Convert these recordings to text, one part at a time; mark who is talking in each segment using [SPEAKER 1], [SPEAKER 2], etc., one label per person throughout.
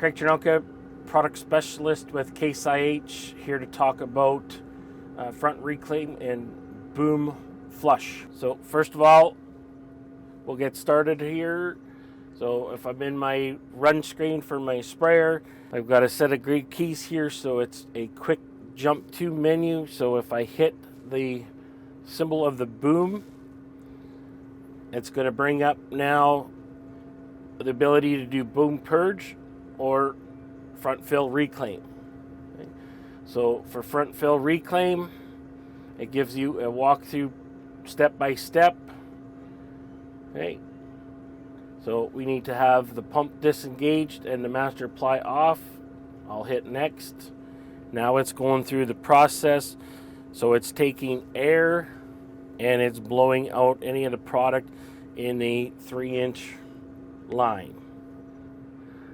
[SPEAKER 1] Craig Chernelka, product specialist with Case IH, here to talk about front reclaim and boom flush. So first of all, we'll get started here. So if I'm in my run screen for my sprayer, I've got a set of grid keys here, so it's a quick jump to menu. So if I hit the symbol of the boom, it's going to bring up now the ability to do boom purge or front fill reclaim. Okay. So for front fill reclaim, it gives you a walkthrough step by step. Okay. So we need to have the pump disengaged and the master ply off. I'll hit next. Now it's going through the process. So it's taking air and it's blowing out any of the product in the 3-inch line.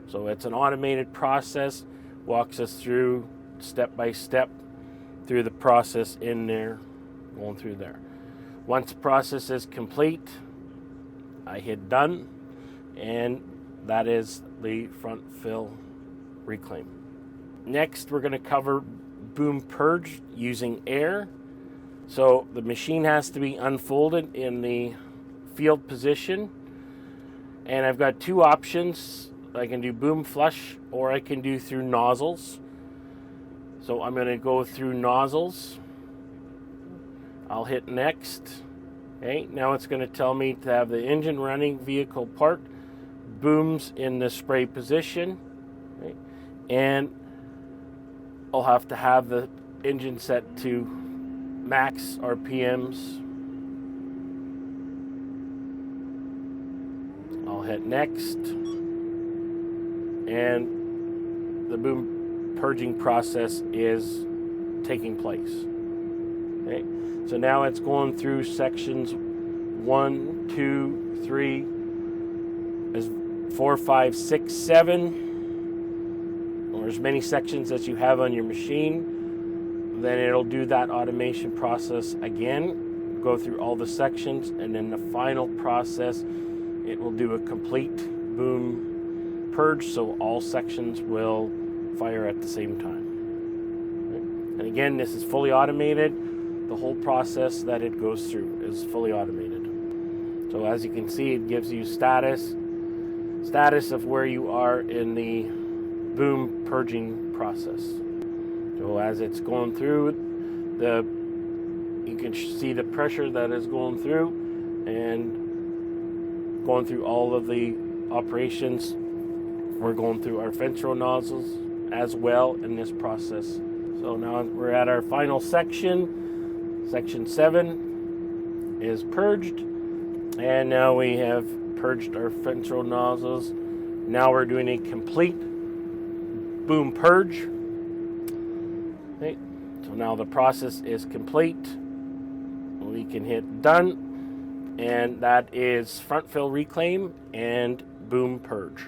[SPEAKER 1] So it's an automated process, walks us through step by step through the process in there, going through there. Once the process is complete, I hit done, and that is the front fill reclaim. Next, we're going to cover boom purge using air. So the machine has to be unfolded in the field position, and I've got two options. I can do boom flush or I can do through nozzles. So I'm going to go through nozzles. I'll hit next. Okay, now it's going to tell me to have the engine running, vehicle parked, booms in the spray position. Okay, and I'll have to have the engine set to max RPMs. I'll hit next, and the boom purging process is taking place. Okay, so now it's going through sections 1, 2, 3, 4, 5, 6, 7, or as many sections as you have on your machine. Then it'll do that automation process again, go through all the sections, and then the final process, it will do a complete boom purge, so all sections will fire at the same time. Okay. And again, this is fully automated. The whole process that it goes through is fully automated. So as you can see, it gives you status of where you are in the boom purging process. So as it's going through, you can see the pressure that is going through and going through all of the operations. We're going through our ventral nozzles as well in this process. So now we're at our final section. Section 7 is purged, and now we have purged our ventral nozzles. Now we're doing a complete boom purge. Okay. So now the process is complete. We can hit done, and that is front fill reclaim and boom purge.